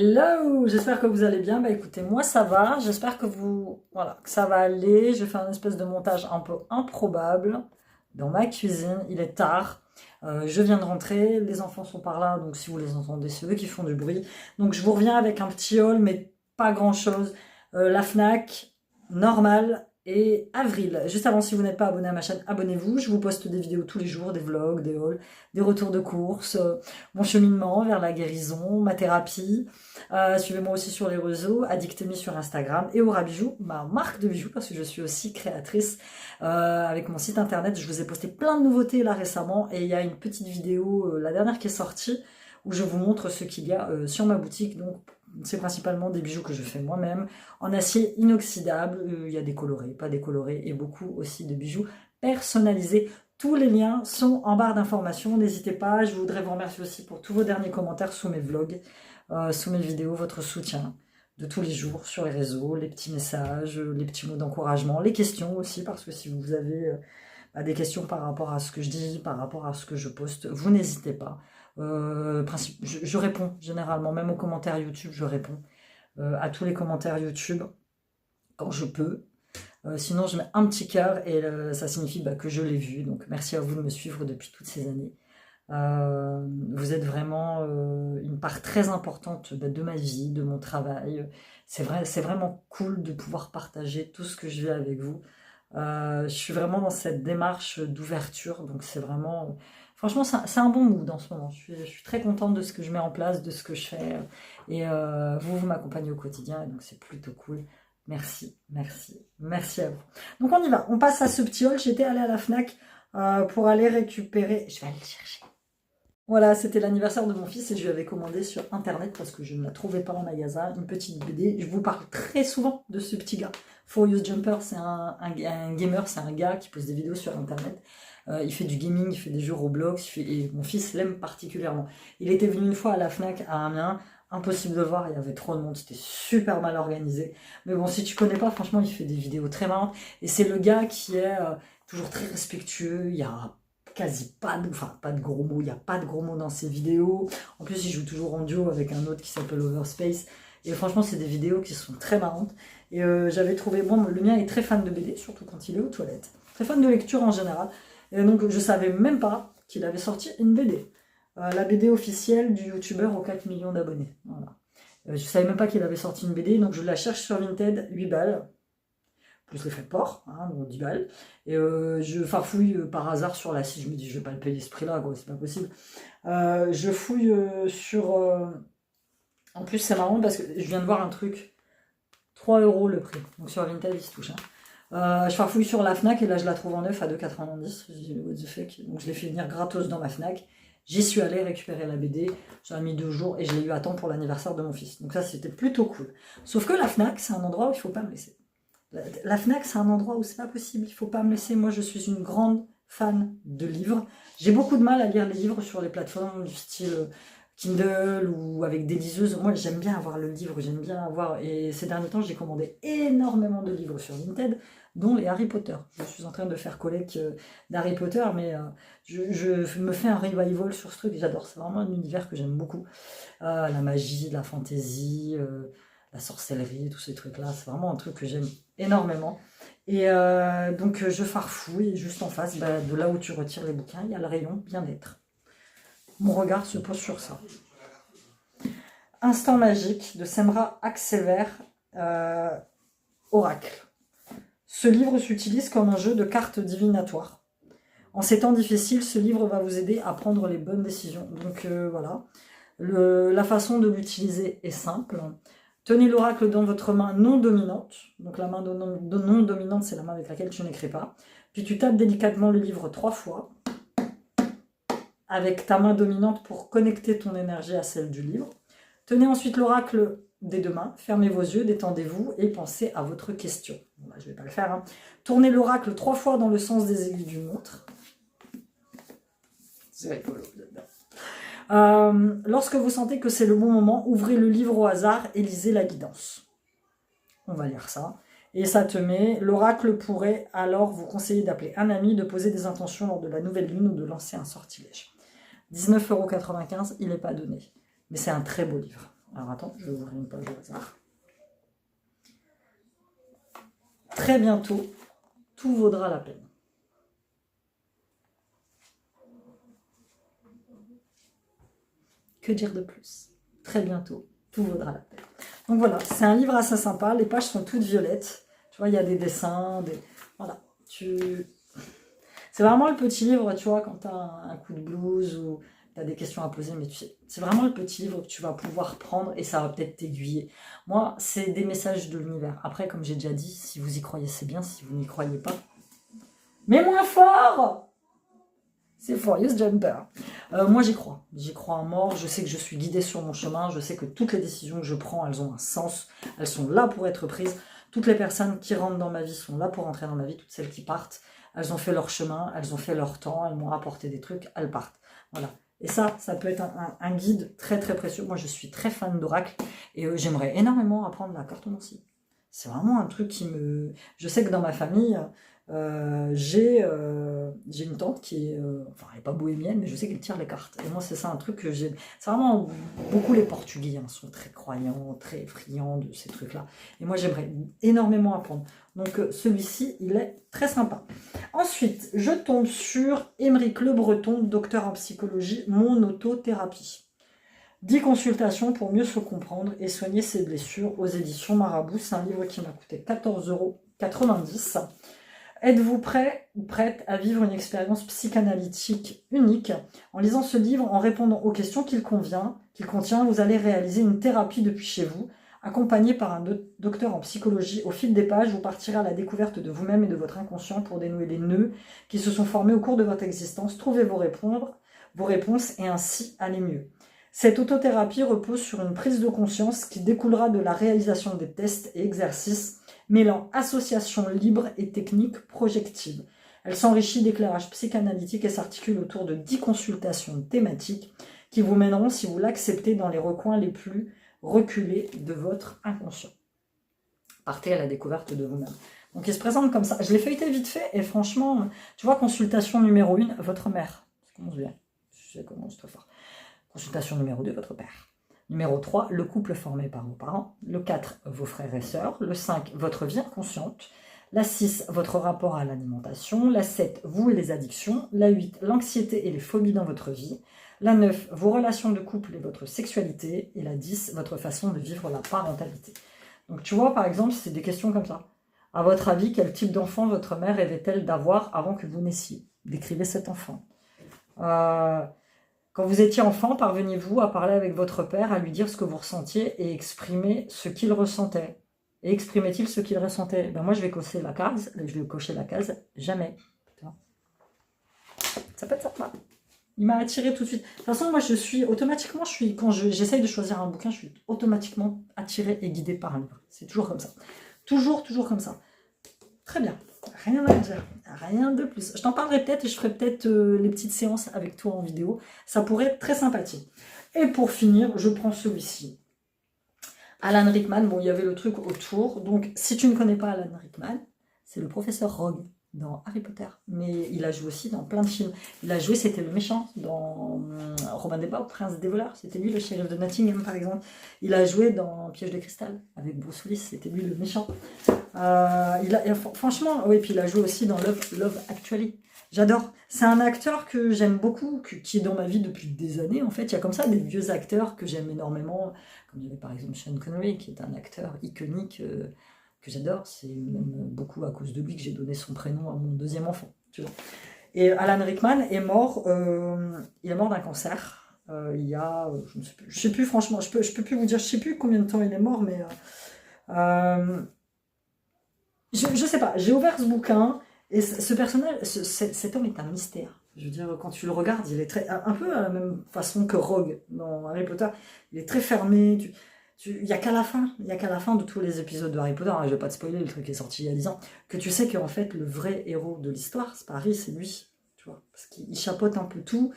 Hello, j'espère que vous allez bien. Bah écoutez, moi ça va. J'espère que que ça va aller. Je fais un espèce de montage un peu improbable dans ma cuisine. Il est tard. Je viens de rentrer. Les enfants sont par là, donc si vous les entendez, c'est eux qui font du bruit. Donc je vous reviens avec un petit haul, mais pas grand chose. La Fnac, normal. Et avril. Juste avant, si vous n'êtes pas abonné à ma chaîne, abonnez-vous. Je vous poste des vidéos tous les jours, des vlogs, des hauls, des retours de courses, mon cheminement vers la guérison, ma thérapie. Suivez-moi aussi sur les réseaux, Addictemy sur Instagram et Aura Bijoux, ma marque de bijoux, parce que je suis aussi créatrice avec mon site internet. Je vous ai posté plein de nouveautés là récemment et il y a une petite vidéo, la dernière qui est sortie, où je vous montre ce qu'il y a sur ma boutique. Donc c'est principalement des bijoux que je fais moi-même en acier inoxydable. Il y a des colorés, pas décolorés et beaucoup aussi de bijoux personnalisés. Tous les liens sont en barre d'informations, n'hésitez pas. Je voudrais vous remercier aussi pour tous vos derniers commentaires sous mes vlogs, sous mes vidéos, votre soutien de tous les jours sur les réseaux, les petits messages, les petits mots d'encouragement, les questions aussi, parce que si vous avez des questions par rapport à ce que je dis, par rapport à ce que je poste, vous n'hésitez pas. Je réponds généralement, même aux commentaires YouTube, je réponds à tous les commentaires YouTube quand je peux. Sinon, je mets un petit cœur et ça signifie que je l'ai vu. Donc, merci à vous de me suivre depuis toutes ces années. Vous êtes vraiment une part très importante de ma vie, de mon travail. C'est vraiment cool de pouvoir partager tout ce que je vis avec vous. Je suis vraiment dans cette démarche d'ouverture. Donc, c'est vraiment... Franchement, c'est un bon mood en ce moment. Je suis très contente de ce que je mets en place, de ce que je fais. Et vous m'accompagnez au quotidien. Et donc, c'est plutôt cool. Merci, merci, merci à vous. Donc on y va, on passe à ce petit haul. J'étais allée à la Fnac pour aller récupérer, je vais aller le chercher. Voilà, c'était l'anniversaire de mon fils et je lui avais commandé sur internet parce que je ne la trouvais pas en magasin, une petite BD. Je vous parle très souvent de ce petit gars. For Use Jumper, c'est un gamer, c'est un gars qui pose des vidéos sur internet. Il fait du gaming, il fait des jeux Roblox, et mon fils l'aime particulièrement. Il était venu une fois à la Fnac à Amiens. Impossible de le voir, il y avait trop de monde, c'était super mal organisé. Mais bon, si tu connais pas, franchement, il fait des vidéos très marrantes. Et c'est le gars qui est toujours très respectueux, il y a quasi pas de gros mots, il n'y a pas de gros mots dans ses vidéos. En plus, il joue toujours en duo avec un autre qui s'appelle Overspace. Et franchement, c'est des vidéos qui sont très marrantes. Et j'avais trouvé, bon, le mien est très fan de BD, surtout quand il est aux toilettes. Très fan de lecture en général. Et donc, je savais même pas qu'il avait sorti une BD. La BD officielle du youtubeur aux 4 millions d'abonnés. Voilà. Je savais même pas qu'il avait sorti une BD, donc je la cherche sur Vinted, 8 balles, plus les frais de port, donc 10 balles. Et je farfouille par hasard sur la site, je me dis je vais pas le payer ce prix-là, c'est pas possible. Je fouille sur... En plus c'est marrant parce que je viens de voir un truc, 3 € le prix, donc sur Vinted il se touche. Je farfouille sur la Fnac et là je la trouve en neuf à 2,90. Je dis what the fuck, donc je l'ai fait venir gratos dans ma Fnac. J'y suis allée récupérer la BD, j'ai mis 2 jours et je l'ai eu à temps pour l'anniversaire de mon fils. Donc ça, c'était plutôt cool. Sauf que la Fnac, c'est un endroit où il ne faut pas me laisser. La Fnac, c'est un endroit où c'est pas possible, il ne faut pas me laisser. Moi, je suis une grande fan de livres. J'ai beaucoup de mal à lire les livres sur les plateformes du style Kindle ou avec des liseuses. Moi, j'aime bien avoir le livre, j'aime bien avoir... Et ces derniers temps, j'ai commandé énormément de livres sur Vinted, dont les Harry Potter. Je suis en train de faire collecte d'Harry Potter, mais je me fais un revival sur ce truc, j'adore. C'est vraiment un univers que j'aime beaucoup. La magie, la fantaisie, la sorcellerie, tous ces trucs-là, c'est vraiment un truc que j'aime énormément. Et donc, je farfouille, et juste en face, de là où tu retires les bouquins, il y a le rayon bien-être. Mon regard se pose sur ça. Instant magique de Semra Axever, Oracle. Ce livre s'utilise comme un jeu de cartes divinatoires. En ces temps difficiles, ce livre va vous aider à prendre les bonnes décisions. Donc voilà, la façon de l'utiliser est simple. Tenez l'oracle dans votre main non dominante. Donc la main non dominante, c'est la main avec laquelle tu n'écris pas. Puis tu tapes délicatement le livre 3 fois avec ta main dominante pour connecter ton énergie à celle du livre. Tenez ensuite l'oracle des 2 mains, fermez vos yeux, détendez-vous et pensez à votre question. Bon, je ne vais pas le faire. Tournez l'oracle 3 fois dans le sens des aiguilles d'une montre. C'est rigolo. Lorsque vous sentez que c'est le bon moment, ouvrez le livre au hasard et lisez la guidance. On va lire ça. Et ça te met, l'oracle pourrait alors vous conseiller d'appeler un ami, de poser des intentions lors de la nouvelle lune ou de lancer un sortilège. 19,95 €, il n'est pas donné. Mais c'est un très beau livre. Alors attends, je vais ouvrir une page au hasard. Très bientôt, tout vaudra la peine. Que dire de plus? Très bientôt, tout vaudra la peine. Donc voilà, c'est un livre assez sympa. Les pages sont toutes violettes. Tu vois, il y a des dessins, voilà. C'est vraiment le petit livre, tu vois, quand tu as un coup de blues ou tu as des questions à poser, mais tu sais, c'est vraiment le petit livre que tu vas pouvoir prendre et ça va peut-être t'aiguiller. Moi, c'est des messages de l'univers. Après, comme j'ai déjà dit, si vous y croyez, c'est bien. Si vous n'y croyez pas, mais moins fort! C'est Furious Jumper. Moi, j'y crois. J'y crois à mort. Je sais que je suis guidée sur mon chemin. Je sais que toutes les décisions que je prends, elles ont un sens. Elles sont là pour être prises. Toutes les personnes qui rentrent dans ma vie sont là pour entrer dans ma vie. Toutes celles qui partent, elles ont fait leur chemin. Elles ont fait leur temps. Elles m'ont apporté des trucs. Elles partent. Voilà. Et ça peut être un guide très très précieux. Moi, je suis très fan d'oracle. Et j'aimerais énormément apprendre la cartomancie. C'est vraiment un truc qui me... Je sais que dans ma famille... j'ai une tante qui est, enfin elle n'est pas bohémienne, mais je sais qu'elle tire les cartes. Et moi c'est ça un truc que j'ai, c'est vraiment beaucoup les Portugais hein, sont très croyants, très friands de ces trucs-là. Et moi j'aimerais énormément apprendre. Donc celui-ci il est très sympa. Ensuite je tombe sur Émeric Le Breton, docteur en psychologie, mon autothérapie. 10 consultations pour mieux se comprendre et soigner ses blessures aux éditions Marabout. C'est un livre qui m'a coûté 14,90 €. Êtes-vous prêt ou prête à vivre une expérience psychanalytique unique? En lisant ce livre, en répondant aux questions qu'il contient, vous allez réaliser une thérapie depuis chez vous, accompagné par un docteur en psychologie. Au fil des pages, vous partirez à la découverte de vous-même et de votre inconscient pour dénouer les nœuds qui se sont formés au cours de votre existence, trouver vos réponses et ainsi aller mieux. Cette autothérapie repose sur une prise de conscience qui découlera de la réalisation des tests et exercices mêlant association libre et technique projective. Elle s'enrichit d'éclairages psychanalytiques et s'articule autour de 10 consultations thématiques qui vous mèneront, si vous l'acceptez, dans les recoins les plus reculés de votre inconscient. Partez à la découverte de vous-même. Donc il se présente comme ça. Je l'ai feuilleté vite fait et franchement, tu vois, consultation numéro 1, votre mère. Ça commence bien. Ça commence très fort. Consultation numéro 2, votre père. Numéro 3, le couple formé par vos parents. Le 4, vos frères et sœurs. Le 5, votre vie inconsciente. La 6, votre rapport à l'alimentation. La 7, vous et les addictions. La 8, l'anxiété et les phobies dans votre vie. La 9, vos relations de couple et votre sexualité. Et la 10, votre façon de vivre la parentalité. Donc tu vois, par exemple, c'est des questions comme ça. À votre avis, quel type d'enfant votre mère rêvait-elle d'avoir avant que vous naissiez? Décrivez cet enfant. Quand vous étiez enfant, parveniez-vous à parler avec votre père, à lui dire ce que vous ressentiez et exprimer ce qu'il ressentait? Et exprimait-il ce qu'il ressentait? Ben moi, je vais cocher la case, jamais. Ça peut être sympa. Il m'a attiré tout de suite. De toute façon, moi, quand j'essaye de choisir un bouquin, je suis automatiquement attirée et guidée par un livre. C'est toujours comme ça. Toujours comme ça. Très bien. Rien à dire, rien de plus. Je t'en parlerai peut-être et je ferai peut-être les petites séances avec toi en vidéo. Ça pourrait être très sympathique. Et pour finir, je prends celui-ci. Alan Rickman, bon, il y avait le truc autour. Donc, si tu ne connais pas Alan Rickman, c'est le professeur Rogue dans Harry Potter. Mais il a joué aussi dans plein de films. Il a joué, c'était le méchant dans Robin des Bois, Prince des voleurs. C'était lui le shérif de Nottingham, par exemple. Il a joué dans Piège de cristal avec Bruce Willis. C'était lui le méchant. Franchement, oui, puis il a joué aussi dans Love Actually. J'adore. C'est un acteur que j'aime beaucoup, qui est dans ma vie depuis des années. En fait, il y a comme ça des vieux acteurs que j'aime énormément. Comme il y avait par exemple Sean Connery, qui est un acteur iconique que j'adore. C'est même beaucoup à cause de lui que j'ai donné son prénom à mon deuxième enfant. Tu vois. Et Alan Rickman est mort. Il est mort d'un cancer. Il y a, je sais plus franchement. Je peux plus vous dire. Je sais plus combien de temps il est mort, mais je sais pas. J'ai ouvert ce bouquin. Et ce personnage, cet homme est un mystère. Je veux dire, quand tu le regardes, il est un peu à la même façon que Rogue dans Harry Potter. Il est très fermé. Il n'y a qu'à la fin de tous les épisodes de Harry Potter, hein, je vais pas te spoiler, le truc est sorti il y a 10 ans, que tu sais qu'en fait, le vrai héros de l'histoire, c'est pas Harry, c'est lui. Tu vois, parce qu'il chapeaute un peu tout,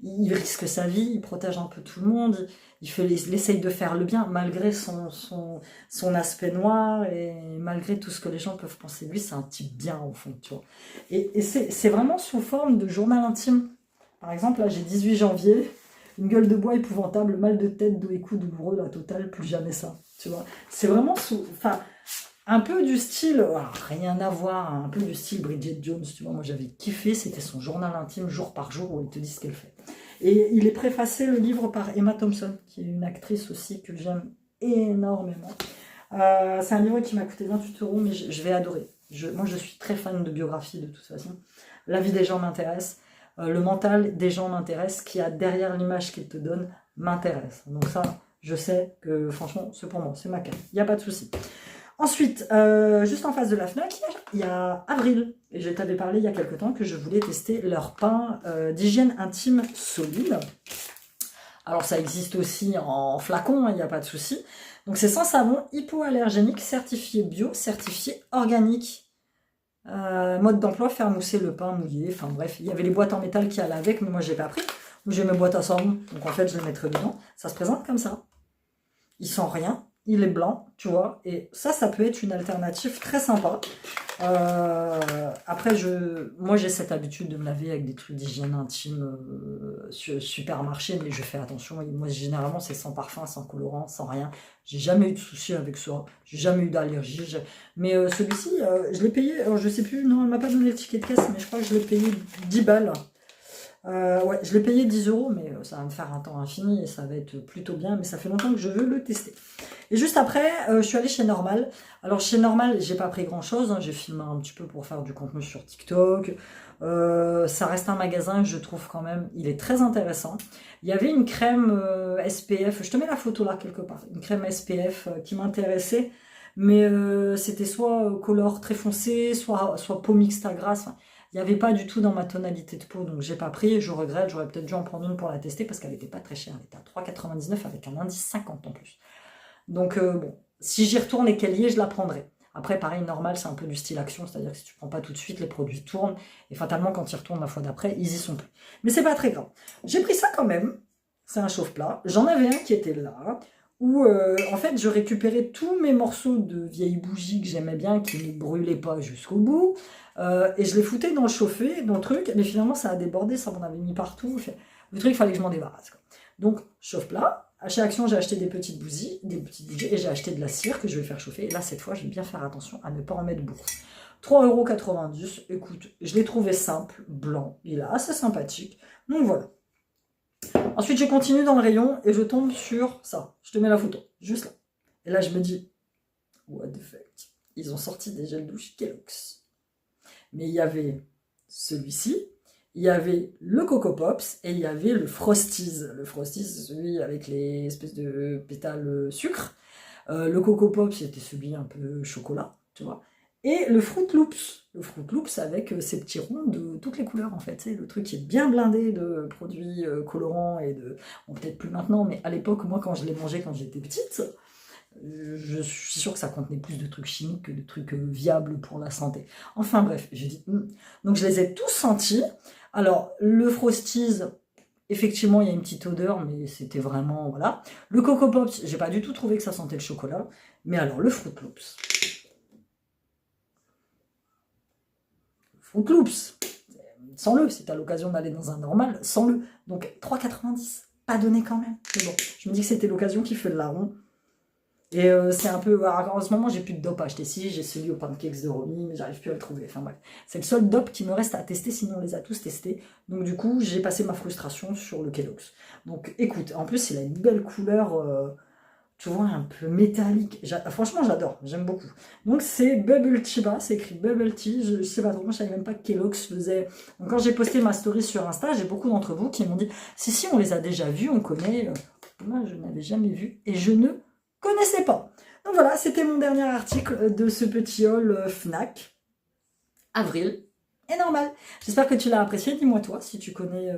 il risque sa vie, il protège un peu tout le monde, il essaye de faire le bien, malgré son aspect noir, et malgré tout ce que les gens peuvent penser de lui, c'est un type bien au fond, tu vois. Et c'est vraiment sous forme de journal intime. Par exemple, là, j'ai 18 janvier, une gueule de bois épouvantable, mal de tête, dos et cou douloureux, la totale, plus jamais ça, tu vois. C'est vraiment, enfin, un peu du style, rien à voir, hein, un peu du style Bridget Jones, tu vois. Moi, j'avais kiffé, c'était son journal intime jour par jour où elle te dit ce qu'elle fait. Et il est préfacé, le livre, par Emma Thompson, qui est une actrice aussi que j'aime énormément. C'est un livre qui m'a coûté 28 €, mais je vais adorer. Moi, je suis très fan de biographie de toute façon. La vie des gens m'intéresse. Le mental des gens m'intéresse. Ce qu'il y a derrière l'image qu'ils te donnent m'intéresse. Donc ça, je sais que franchement, c'est pour moi, c'est ma carte. Il n'y a pas de souci. Ensuite, juste en face de la FNAC, il y a Avril. Et je t'avais parlé il y a quelque temps que je voulais tester leur pain d'hygiène intime solide. Alors ça existe aussi en flacon, il n'y a pas de souci. Donc c'est sans savon, hypoallergénique, certifié bio, certifié organique. Mode d'emploi, faire mousser le pain mouillé. Enfin bref, il y avait les boîtes en métal qui allaient avec, mais moi je n'ai pas pris. J'ai mes boîtes à savon, donc en fait je les mettrai dedans. Ça se présente comme ça. Il sent rien, il est blanc, tu vois. Et ça peut être une alternative très sympa. Après, moi j'ai cette habitude de me laver avec des trucs d'hygiène intime supermarché, mais je fais attention. Moi généralement c'est sans parfum, sans colorant, sans rien. J'ai jamais eu de soucis avec ça, j'ai jamais eu d'allergie. Mais celui-ci, je l'ai payé, alors, je sais plus, non, elle m'a pas donné le ticket de caisse, mais je crois que je l'ai payé 10 balles. Ouais, je l'ai payé 10 €, mais ça va me faire un temps infini et ça va être plutôt bien, mais ça fait longtemps que je veux le tester. Et juste après, je suis allée chez Normal. Alors chez Normal, j'ai pas pris grand chose, hein. J'ai filmé un petit peu pour faire du contenu sur TikTok. Ça reste un magasin, je trouve quand même, il est très intéressant. Il y avait une crème SPF, je te mets la photo là quelque part, une crème SPF qui m'intéressait, mais c'était soit color très foncé, soit peau mixte à grasse. Enfin, il n'y avait pas du tout dans ma tonalité de peau, donc j'ai pas pris, je regrette, j'aurais peut-être dû en prendre une pour la tester parce qu'elle n'était pas très chère, elle était à 3,99 avec un indice 50 en plus. Donc bon, si j'y retourne et qu'elle y est, je la prendrai. Après, pareil, Normal, c'est un peu du style action, c'est-à-dire que si tu prends pas tout de suite, les produits tournent, et fatalement, quand ils retournent la fois d'après, ils y sont plus. Mais c'est pas très grave. J'ai pris ça quand même, c'est un chauffe-plat, j'en avais un qui était là, où en fait, je récupérais tous mes morceaux de vieilles bougies que j'aimais bien, qui ne brûlaient pas jusqu'au bout, et je les foutais dans le chauffé, dans le truc, mais finalement, ça a débordé, ça m'en avait mis partout, le truc, il fallait que je m'en débarrasse, quoi. Donc, chauffe-plat. À chez Action, j'ai acheté des petites bougies, et j'ai acheté de la cire que je vais faire chauffer. Et là, cette fois, je vais bien faire attention à ne pas en mettre beaucoup. 3,90 €. Écoute, je l'ai trouvé simple, blanc. Il est assez sympathique. Donc voilà. Ensuite, je continue dans le rayon et je tombe sur ça. Je te mets la photo, juste là. Et là, je me dis, what the fuck. Ils ont sorti des gels douche Kellogg's. Mais il y avait celui-ci. Il y avait le Coco Pops et il y avait le Frosties. Le Frosties, c'est celui avec les espèces de pétales sucre. Le Coco Pops, c'était celui un peu chocolat, tu vois. Et le Fruit Loops. Le Fruit Loops avec ces petits ronds de toutes les couleurs, en fait. C'est le truc qui est bien blindé de produits colorants et de... Bon, peut-être plus maintenant, mais à l'époque, moi, quand je les mangeais quand j'étais petite, je suis sûre que ça contenait plus de trucs chimiques que de trucs viables pour la santé. Enfin bref, j'ai dit... Donc je les ai tous sentis. Alors, le Frosties, effectivement, il y a une petite odeur, mais c'était vraiment... Voilà. Le Coco Pops, j'ai pas du tout trouvé que ça sentait le chocolat. Mais alors, le Fruit Loops. Fruit Loops, sans-le. Si tu as l'occasion d'aller dans un Normal, sans-le. Donc, 3,90, pas donné quand même. Mais bon, je me dis que c'était l'occasion qui fait le larron. Et c'est un peu... En ce moment, j'ai plus de dope à acheter. Si, j'ai celui aux pancakes de Romy, mais j'arrive plus à le trouver. Enfin bref, c'est le seul dope qui me reste à tester, sinon on les a tous testés. Donc du coup, j'ai passé ma frustration sur le Kellogg's. Donc écoute, en plus, il a une belle couleur, tu vois, un peu métallique. Franchement, j'adore, j'aime beaucoup. Donc c'est Bubble Tea, c'est écrit Bubble Tea. Je sais pas trop, moi je savais même pas que Kellogg's faisait... Donc quand j'ai posté ma story sur Insta, j'ai beaucoup d'entre vous qui m'ont dit « Si, on les a déjà vus, on connaît. » Moi, je n'avais jamais vu et je ne connaissais pas. Donc voilà, c'était mon dernier article de ce petit haul Fnac. Avril et Normal. J'espère que tu l'as apprécié. Dis-moi toi si tu connais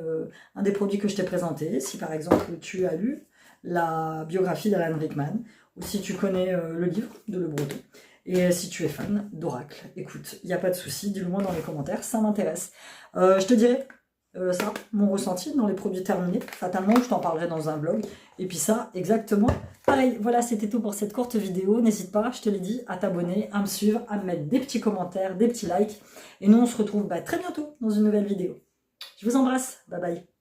un des produits que je t'ai présenté. Si par exemple tu as lu la biographie d'Alan Rickman ou si tu connais le livre de Le Breton. Et si tu es fan d'Oracle. Écoute, il n'y a pas de souci, dis-le moi dans les commentaires, ça m'intéresse. Je te dirai ça, mon ressenti dans les produits terminés. Fatalement, je t'en parlerai dans un vlog. Et puis ça, exactement pareil. Voilà, c'était tout pour cette courte vidéo. N'hésite pas, je te l'ai dit, à t'abonner, à me suivre, à me mettre des petits commentaires, des petits likes. Et nous, on se retrouve très bientôt dans une nouvelle vidéo. Je vous embrasse. Bye bye.